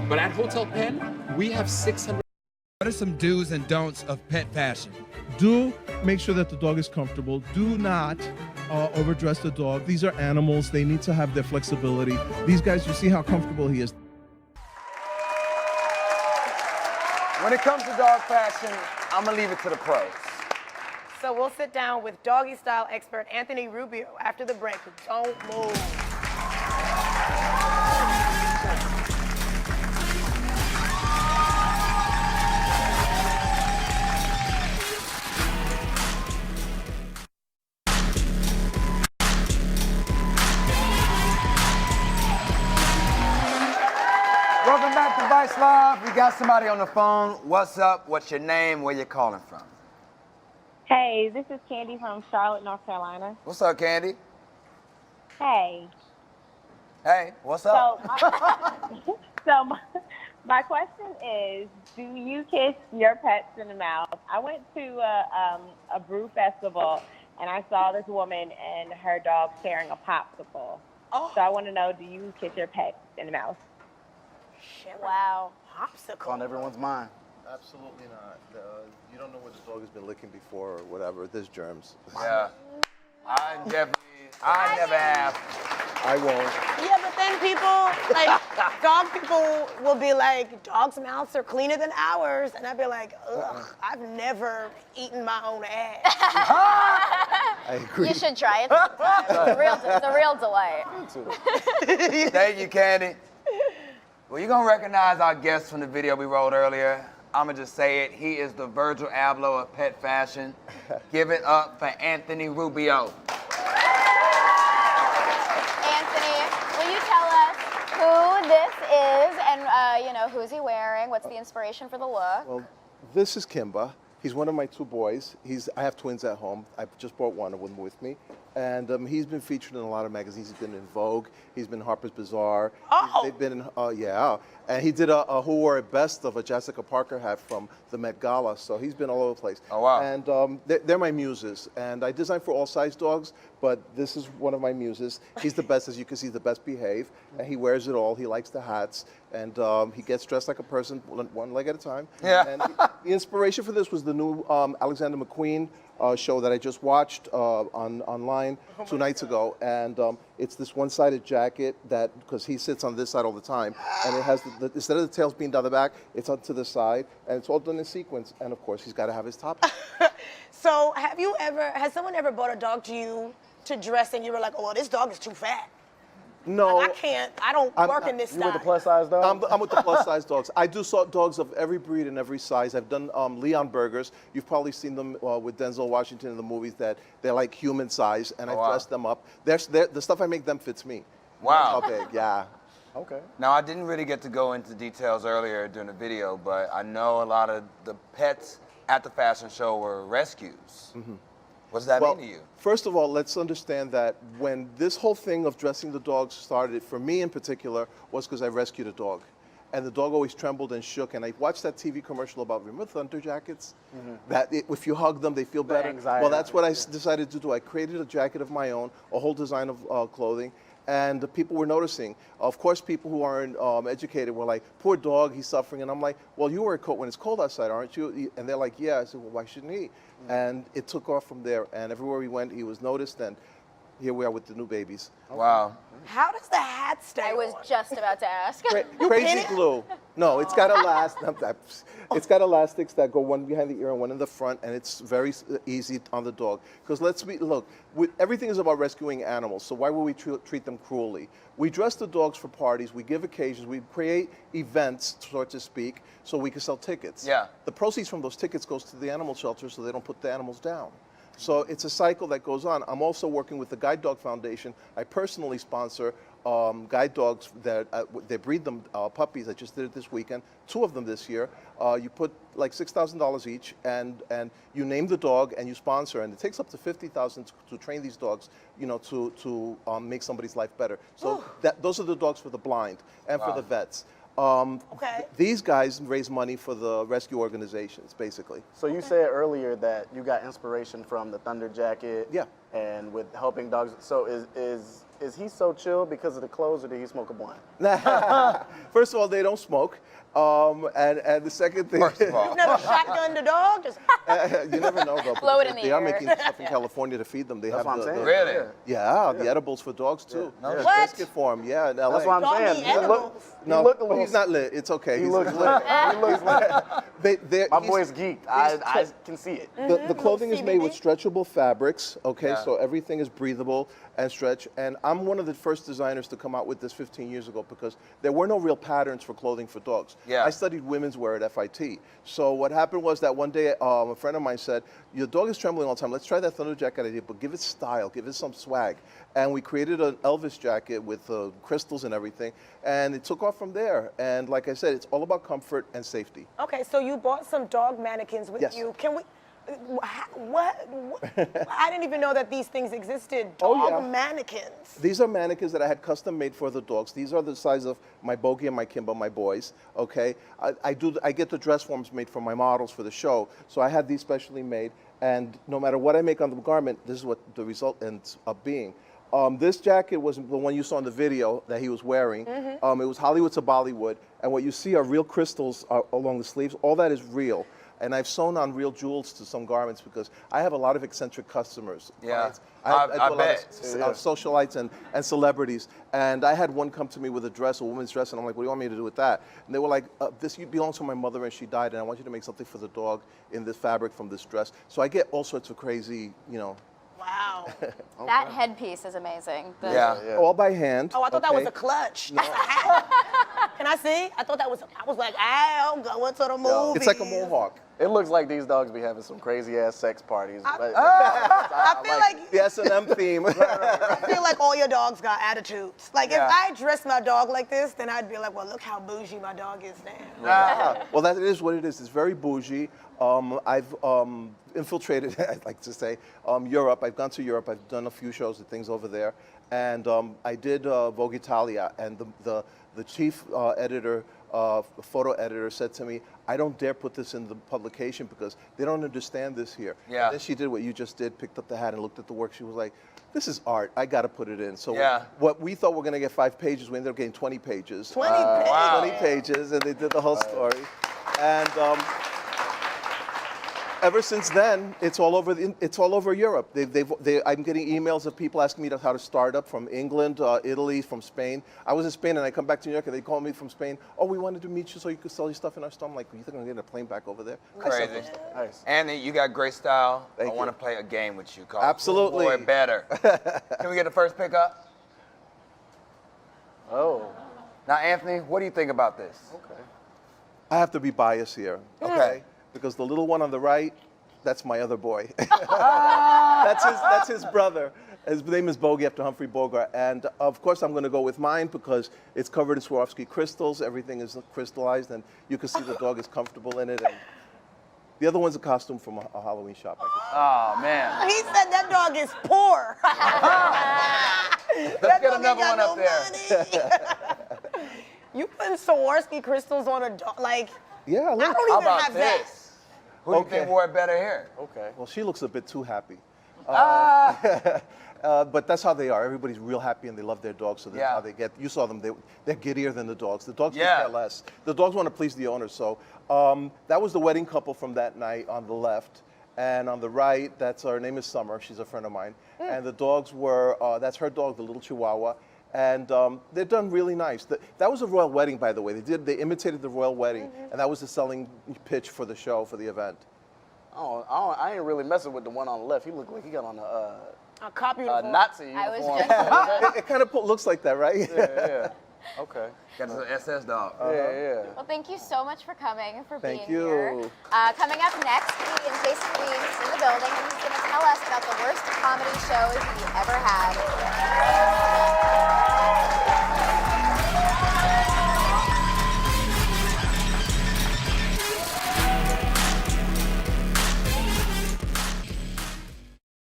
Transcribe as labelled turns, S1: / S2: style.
S1: But at Hotel Penn, we have 600.
S2: What are some do's and don'ts of pet fashion?
S3: Do make sure that the dog is comfortable. Do not overdress the dog. These are animals. They need to have their flexibility. These guys, you see how comfortable he is.
S4: When it comes to dog fashion, I'm gonna leave it to the pros.
S5: So we'll sit down with doggy style expert Anthony Rubio after the break. Don't move.
S4: Welcome back to Viceland. We got somebody on the phone. What's up? What's your name? Where you calling from?
S6: Hey, this is Candy from Charlotte, North Carolina.
S4: What's up, Candy?
S6: Hey.
S4: Hey, what's up?
S6: My question is, do you kiss your pets in the mouth? I went to a brew festival, and I saw this woman and her dog sharing a popsicle.
S5: Oh.
S6: So I want to know, do you kiss your pet in the mouth?
S5: Wow. Popsicle.
S4: On everyone's mind.
S7: Absolutely not. You don't know where the dog has been licking before or whatever. There's germs.
S4: Yeah. I never have.
S7: I won't.
S5: Yeah, but then people, like, dog people will be like, dogs' mouths are cleaner than ours. And I'd be like, ugh, I've never eaten my own ass.
S7: I agree.
S8: You should try it. It's a real delight.
S4: Thank you, Candy. Well, you're gonna recognize our guest from the video we rolled earlier. I'ma just say it. He is the Virgil Abloh of pet fashion. Give it up for Anthony Rubio.
S8: Anthony, will you tell us who this is and, who's he wearing? What's the inspiration for the look?
S7: Well, this is Kimba. He's one of my two boys. I have twins at home. I just brought one of them with me. And he's been featured in a lot of magazines. He's been in Vogue. He's been in Harper's Bazaar.
S5: Oh.
S7: They've been in, yeah. And he did a Who Wore It Best of a Jessica Parker hat from the Met Gala. So he's been all over the place.
S4: Oh, wow.
S7: And they're my muses. And I design for all size dogs, but this is one of my muses. He's the best, as you can see, the best behaved. And he wears it all. He likes the hats. And he gets dressed like a person, one leg at a time.
S4: Yeah.
S7: And the inspiration for this was the new Alexander McQueen show that I just watched online 2 nights ago, and it's this one-sided jacket that, because he sits on this side all the time, and it has instead of the tails being down the back, it's on to the side, and it's all done in sequence, and of course he's got to have his top.
S5: So has someone ever bought a dog to you to dress and you were like, oh, well, this dog is too fat?
S7: No.
S5: Like, I don't work in this style.
S4: You with the plus size dog?
S7: I'm with the plus size dogs. I do dogs of every breed and every size. I've done Leon Burgers. You've probably seen them with Denzel Washington in the movies that they're like human size, and I dress them up. The stuff I make them fits me.
S4: Wow.
S7: That's how big, yeah. Okay.
S4: Now, I didn't really get to go into details earlier during the video, but I know a lot of the pets at the fashion show were rescues. Mm-hmm. What does that mean to you?
S7: First of all, let's understand that when this whole thing of dressing the dogs started, for me in particular, was because I rescued a dog. And the dog always trembled and shook. And I watched that TV commercial about, remember thunder jackets? Mm-hmm. That if you hug them, they feel better. Well, that's what I decided to do. I created a jacket of my own, a whole design of clothing. And the people were noticing. Of course, people who aren't educated were like, poor dog, he's suffering. And I'm like, well, you wear a coat when it's cold outside, aren't you? And they're like, yeah. I said, well, why shouldn't he? Mm-hmm. And it took off from there. And everywhere we went, he was noticed. And here we are with the new babies.
S4: Wow.
S5: How does the hat stay
S8: I was
S5: on?
S8: just about to ask.
S7: Crazy glue. No, it's got it's got elastics that go one behind the ear and one in the front, and it's very easy on the dog. Because look, everything is about rescuing animals, so why would we treat them cruelly? We dress the dogs for parties, we give occasions, we create events, so to speak, so we can sell tickets.
S4: Yeah.
S7: The proceeds from those tickets goes to the animal shelter so they don't put the animals down. So it's a cycle that goes on. I'm also working with the Guide Dog Foundation. I personally sponsor guide dogs that they breed them puppies. I just did it this weekend. 2 of them this year. You put like $6,000 each, and you name the dog and you sponsor, and it takes up to $50,000 to train these dogs, to make somebody's life better. So those are the dogs for the blind and for the vets. These guys raise money for the rescue organizations, basically.
S9: So you said earlier that you got inspiration from the Thunder Jacket.
S7: Yeah.
S9: and with helping dogs. So is he so chill because of the clothes, or did he smoke a blunt?
S7: First of all, they don't smoke. And the second thing,
S4: First of all.
S5: You've never shotgunned a dog? Just
S7: you never know though.
S8: Blow it
S7: because
S8: in the
S7: they are
S8: air.
S7: making stuff in California to feed them. They
S9: That's
S7: have
S9: what I'm saying.
S4: Really?
S7: Yeah, the edibles for dogs too.
S9: Yeah.
S7: The
S5: What?
S7: biscuit form, yeah, in LA.
S9: That's what I'm
S5: Dog
S9: saying.
S5: eat
S9: He
S5: edibles.
S7: No,
S9: looked a little.
S7: he's not lit. It's okay.
S9: He
S7: He's
S9: looks
S7: lit.
S9: lit. He looks lit. My
S7: He's-
S9: boy's geeked. I can see it.
S7: The clothing is made with
S5: CBD.
S7: stretchable fabrics, okay?
S4: Yeah.
S7: So everything is breathable and stretch. And I'm one of the first designers to come out with this 15 years ago because there were no real patterns for clothing for dogs.
S4: Yeah.
S7: I studied women's wear at FIT. So what happened was that one day a friend of mine said, your dog is trembling all the time. Let's try that thunder jacket idea, but give it style, give it some swag. And we created an Elvis jacket with crystals and everything. And it took off from there. And like I said, it's all about comfort and safety.
S5: Okay, so you bought some dog mannequins with
S7: Yes.
S5: you. Can we? What? I didn't even know that these things existed.
S7: Oh,
S5: Dog
S7: yeah.
S5: mannequins.
S7: These are mannequins that I had custom made for the dogs. These are the size of my Bogey and my Kimba, my boys. Okay, I get the dress forms made for my models for the show, so I had these specially made. And no matter what I make on the garment, this is what the result ends up being. This jacket was the one you saw in the video that he was wearing. It was Hollywood to Bollywood, and what you see are real crystals along the sleeves. All that is real. And I've sewn on real jewels to some garments because I have a lot of eccentric customers.
S4: Yeah,
S7: clients.
S4: I
S7: do a lot
S4: bet.
S7: of socialites and celebrities. And I had one come to me with a dress, a woman's dress, and I'm like, what do you want me to do with that? And they were like, this belongs to my mother and she died, and I want you to make something for the dog in this fabric from this dress. So I get all sorts of crazy, you know.
S5: Wow.
S8: That headpiece is amazing.
S4: Yeah.
S7: All by hand.
S5: Oh, I thought that was
S7: okay?
S5: a clutch. That's a hat. Can I see? I thought that was. I was like, I'm going to the movie.
S7: It's like a mohawk.
S9: It looks like these dogs be having some crazy ass sex parties.
S5: I feel like
S7: The S&M theme.
S5: I feel like all your dogs got attitudes. Like
S4: Yeah.
S5: if I dressed my dog like this, then I'd be like, well, look how bougie my dog is now.
S7: Well, that is what it is. It's very bougie. I've infiltrated, I'd like to say, Europe. I've gone to Europe. I've done a few shows and things over there. And I did Vogue Italia, and the chief editor, photo editor said to me, I don't dare put this in the publication because they don't understand this here.
S4: Yeah.
S7: And then she did what you just did, picked up the hat and looked at the work. She was like, this is art. I got to put it in. So
S4: Yeah.
S7: what we thought we're going to get 5 pages, we ended up getting 20 pages.
S5: 20 pages.
S4: Wow.
S7: 20 pages, and they did the whole story. And ever since then, it's all over Europe. I'm getting emails of people asking me how to start up from England, Italy, from Spain. I was in Spain, and I come back to New York, and they call me from Spain. Oh, we wanted to meet you so you could sell your stuff in our store. I'm like, you think I'm gonna get a plane back over there? I sell
S4: Crazy.
S7: them stuff.
S9: Nice.
S4: Anthony, you got great style.
S7: Thank
S4: I want to
S7: you.
S4: play a game with you called
S7: Absolutely.
S4: Boy Better. Can we get the first pick up?
S9: Oh.
S4: Now, Anthony, what do you think about this?
S9: Okay.
S7: I have to be biased here, okay? Because the little one on the right, that's my other boy. That's his brother. His name is Bogey, after Humphrey Bogart. And of course, I'm going to go with mine because it's covered in Swarovski crystals. Everything is crystallized, and you can see the dog is comfortable in it. And the other one's a costume from a Halloween shop.
S4: Oh, man.
S5: He said that dog is poor.
S4: Let's get another one up there.
S5: there. You putting Swarovski crystals on a dog? Like,
S7: Yeah,
S5: I
S7: look.
S5: don't
S4: How
S5: even
S4: about
S5: have that.
S4: this? Who do you think
S7: Okay.
S4: wore it better here?
S9: Okay.
S7: Well, she looks a bit too happy. But that's how they are. Everybody's real happy and they love their dogs, so that's
S4: Yeah.
S7: how they get. You saw them; they're giddier than the dogs. The dogs
S4: Yeah.
S7: care less. The dogs want to please the owner. So that was the wedding couple from that night on the left, and on the right, her name is Summer. She's a friend of mine, and the dogs were that's her dog, the little Chihuahua. And they're done really nice. That was a royal wedding, by the way. They imitated the royal wedding, and that was the selling pitch for the show, for the event.
S9: I ain't really messing with the one on the left. He looked like he got on
S5: A copy
S9: a
S5: uniform.
S9: Nazi
S8: I was
S9: uniform.
S8: just
S7: It kind of looks like that, right?
S9: Yeah. Okay.
S4: Got an SS dog.
S9: Yeah.
S8: Well, thank you so much for coming and for
S7: Thank
S8: being
S7: you.
S8: here. Coming up next, Jason Weems in the building, and he's going to tell us about the worst comedy shows he ever had.